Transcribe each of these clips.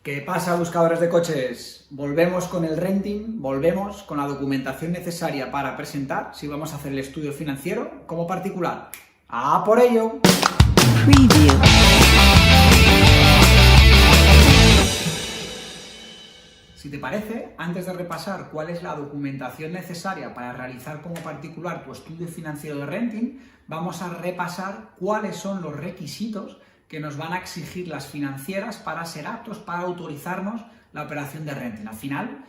¿Qué pasa, buscadores de coches? Volvemos con el renting, volvemos con la documentación necesaria para presentar si vamos a hacer el estudio financiero como particular. ¡A por ello! Preview. Si te parece, antes de repasar cuál es la documentación necesaria para realizar como particular tu estudio financiero de renting, vamos a repasar cuáles son los requisitos que nos van a exigir las financieras para ser aptos para autorizarnos la operación de renting. Al final,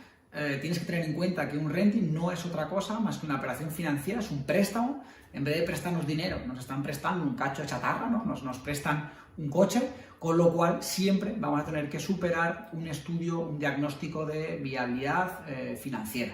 tienes que tener en cuenta que un renting no es otra cosa más que una operación financiera, es un préstamo. En vez de prestarnos dinero, nos están prestando un cacho de chatarra, ¿no? Nos prestan un coche, con lo cual siempre vamos a tener que superar un estudio, un diagnóstico de viabilidad financiera.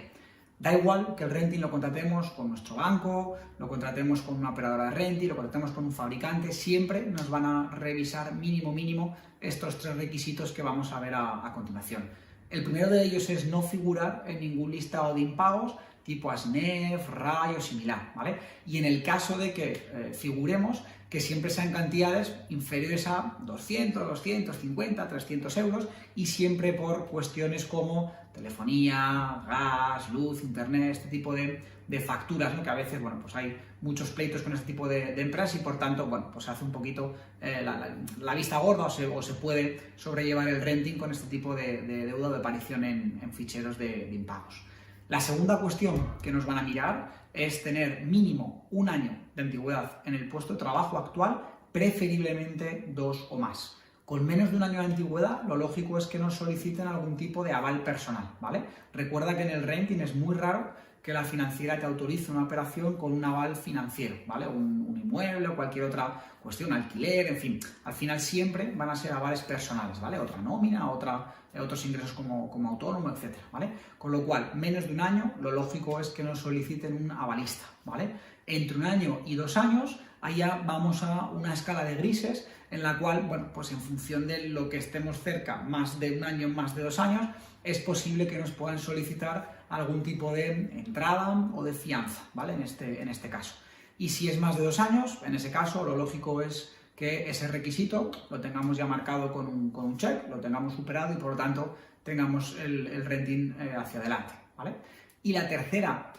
Da igual que el renting lo contratemos con nuestro banco, lo contratemos con una operadora de renting, lo contratemos con un fabricante, siempre nos van a revisar mínimo estos tres requisitos que vamos a ver a continuación. El primero de ellos es no figurar en ningún listado de impagos tipo ASNEF, RAI o similar, ¿vale? Y en el caso de que figuremos, que siempre sean cantidades inferiores a 200, 250, 300 euros y siempre por cuestiones como telefonía, gas, luz, internet, este tipo de facturas, ¿no? Que a veces, bueno, pues hay muchos pleitos con este tipo de empresas y por tanto, bueno, pues se hace un poquito la vista gorda o se puede sobrellevar el renting con este tipo de deuda de aparición en ficheros de impagos. La segunda cuestión que nos van a mirar es tener mínimo un año de antigüedad en el puesto de trabajo actual, preferiblemente 2 o más. Con menos de un año de antigüedad, lo lógico es que nos soliciten algún tipo de aval personal, ¿vale? Recuerda que en el renting es muy raro que la financiera te autorice una operación con un aval financiero, ¿vale? Un inmueble o cualquier otra cuestión, alquiler, en fin. Al final siempre van a ser avales personales, ¿vale? Otra nómina, otros ingresos como autónomo, etcétera, ¿vale? Con lo cual, menos de un año, lo lógico es que nos soliciten un avalista, ¿vale? Entre 1 año y 2 años, allá vamos a una escala de grises en la cual, bueno, pues en función de lo que estemos cerca, más de 1 año, más de 2 años, es posible que nos puedan solicitar algún tipo de entrada o de fianza, ¿vale? En este caso. Y si es más de 2 años, en ese caso, lo lógico es que ese requisito lo tengamos ya marcado con un check, lo tengamos superado y por lo tanto tengamos el renting hacia adelante, ¿vale? Y la tercera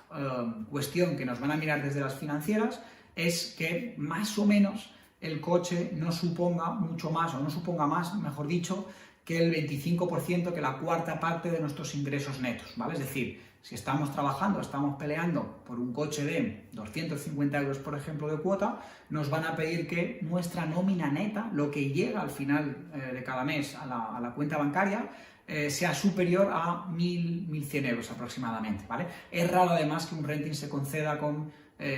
cuestión que nos van a mirar desde las financieras es que más o menos el coche no suponga mucho más, o no suponga más, mejor dicho, que el 25%, que la cuarta parte de nuestros ingresos netos, ¿vale? Es decir, si estamos trabajando, estamos peleando por un coche de 250 euros, por ejemplo, de cuota, nos van a pedir que nuestra nómina neta, lo que llega al final de cada mes a la cuenta bancaria, sea superior a 1.100 euros aproximadamente, ¿vale? Es raro además que un renting se conceda con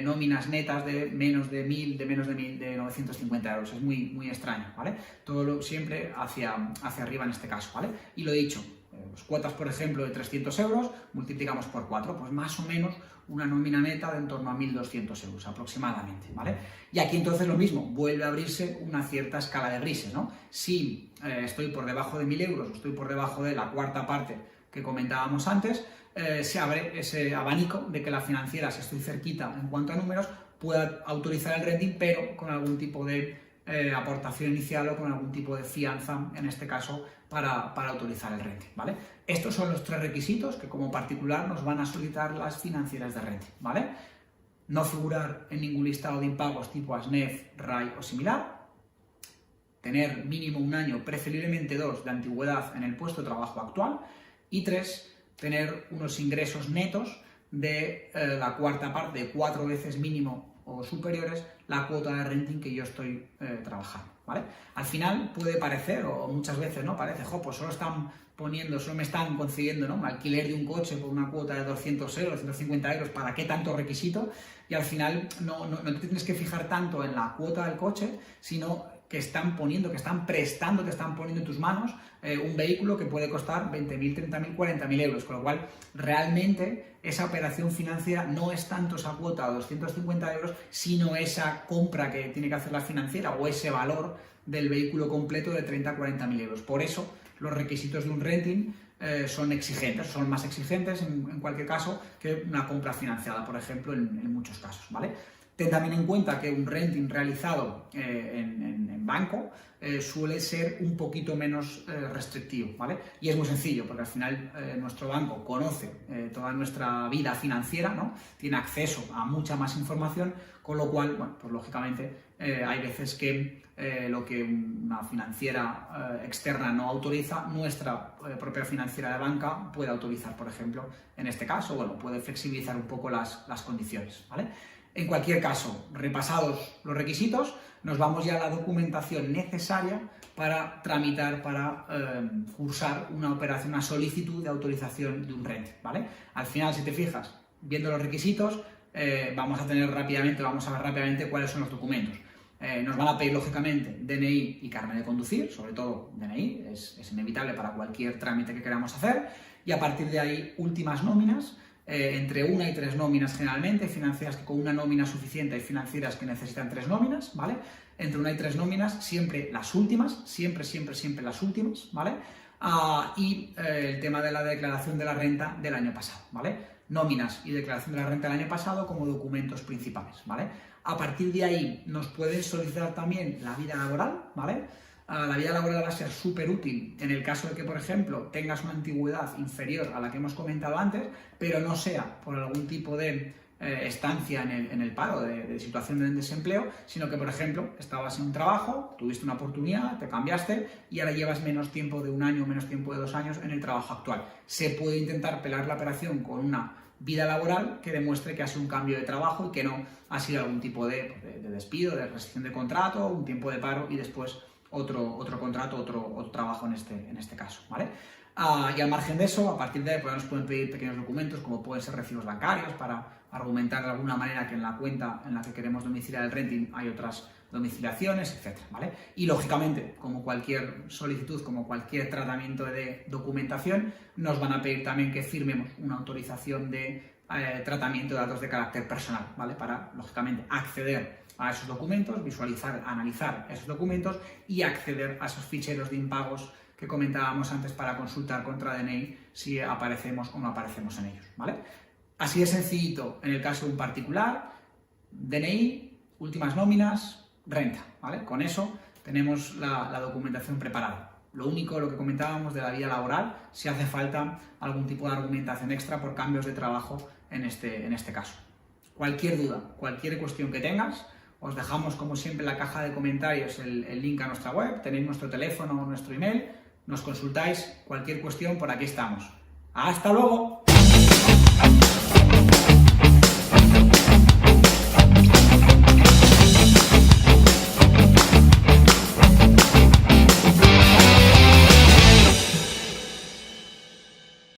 nóminas netas de menos de 1.000, de 950 euros. Es muy extraño, ¿vale? Todo siempre hacia arriba en este caso, ¿vale? Y lo he dicho, pues cuotas, por ejemplo, de 300 euros, multiplicamos por 4, pues más o menos una nómina neta de en torno a 1.200 euros aproximadamente, ¿vale? Y aquí entonces lo mismo, vuelve a abrirse una cierta escala de grises, ¿no? Si estoy por debajo de 1.000 euros o estoy por debajo de la cuarta parte que comentábamos antes, se abre ese abanico de que la financiera, si estoy cerquita en cuanto a números, pueda autorizar el renting, pero con algún tipo de aportación inicial o con algún tipo de fianza, en este caso, para autorizar el renting, ¿vale? Estos son los 3 requisitos que como particular nos van a solicitar las financieras de renting, ¿vale? No figurar en ningún listado de impagos tipo ASNEF, RAI o similar, tener mínimo 1 año, preferiblemente 2, de antigüedad en el puesto de trabajo actual y 3, tener unos ingresos netos de la cuarta parte, de 4 veces mínimo o superiores la cuota de renting que yo estoy trabajando, ¿vale? Al final puede parecer, o muchas veces no parece, pues solo me están concediendo, ¿no?, un alquiler de un coche por una cuota de 200 euros, 250 euros, ¿para qué tanto requisito? Y al final no te tienes que fijar tanto en la cuota del coche, sino que están prestando, te están poniendo en tus manos un vehículo que puede costar 20.000, 30.000, 40.000 euros, con lo cual realmente esa operación financiera no es tanto esa cuota de 250 euros, sino esa compra que tiene que hacer la financiera o ese valor del vehículo completo de 30.000 a 40.000 euros. Por eso los requisitos de un renting son más exigentes en cualquier caso que una compra financiada, por ejemplo, en muchos casos, ¿vale? Ten también en cuenta que un renting realizado en banco suele ser un poquito menos restrictivo, ¿vale? Y es muy sencillo, porque al final nuestro banco conoce toda nuestra vida financiera, ¿no? Tiene acceso a mucha más información, con lo cual, bueno, pues lógicamente hay veces que lo que una financiera externa no autoriza, nuestra propia financiera de banca puede autorizar, por ejemplo, en este caso, bueno, puede flexibilizar un poco las condiciones, ¿vale? En cualquier caso, repasados los requisitos, nos vamos ya a la documentación necesaria para tramitar, para cursar una operación, una solicitud de autorización de un renting, ¿vale? Al final, si te fijas, viendo los requisitos, vamos a ver rápidamente cuáles son los documentos. Nos van a pedir, lógicamente, DNI y carnet de conducir, sobre todo DNI, es inevitable para cualquier trámite que queramos hacer, y a partir de ahí, últimas nóminas, entre 1 y 3 nóminas generalmente, hay financieras que con una nómina suficiente, hay financieras que necesitan 3 nóminas, ¿vale? Entre 1 y 3 nóminas, siempre las últimas, siempre las últimas, ¿vale? Y el tema de la declaración de la renta del año pasado, ¿vale? Nóminas y declaración de la renta del año pasado como documentos principales, ¿vale? A partir de ahí nos pueden solicitar también la vida laboral, ¿vale? La vida laboral va a ser súper útil en el caso de que, por ejemplo, tengas una antigüedad inferior a la que hemos comentado antes, pero no sea por algún tipo de estancia en el paro, de situación de desempleo, sino que, por ejemplo, estabas en un trabajo, tuviste una oportunidad, te cambiaste y ahora llevas menos tiempo de 1 año, menos tiempo de 2 años en el trabajo actual. Se puede intentar pelar la operación con una vida laboral que demuestre que ha sido un cambio de trabajo y que no ha sido algún tipo de despido, de rescisión de contrato, un tiempo de paro y después otro contrato, otro trabajo en este caso, ¿vale? Y al margen de eso, a partir de ahí pues, nos pueden pedir pequeños documentos como pueden ser recibos bancarios para argumentar de alguna manera que en la cuenta en la que queremos domiciliar el renting hay otras domiciliaciones, etcétera, ¿vale? Y lógicamente, como cualquier solicitud, como cualquier tratamiento de documentación, nos van a pedir también que firmemos una autorización de tratamiento de datos de carácter personal, ¿vale? Para, lógicamente, acceder a esos documentos, visualizar, analizar esos documentos y acceder a esos ficheros de impagos que comentábamos antes para consultar contra DNI si aparecemos o no aparecemos en ellos, ¿vale? Así de sencillito en el caso de un particular, DNI, últimas nóminas, renta, ¿vale? Con eso tenemos la documentación preparada. Lo único, lo que comentábamos de la vida laboral, si hace falta algún tipo de argumentación extra por cambios de trabajo en este caso. Cualquier duda, cualquier cuestión que tengas, os dejamos como siempre en la caja de comentarios el link a nuestra web, tenéis nuestro teléfono o nuestro email, nos consultáis, cualquier cuestión, por aquí estamos. ¡Hasta luego!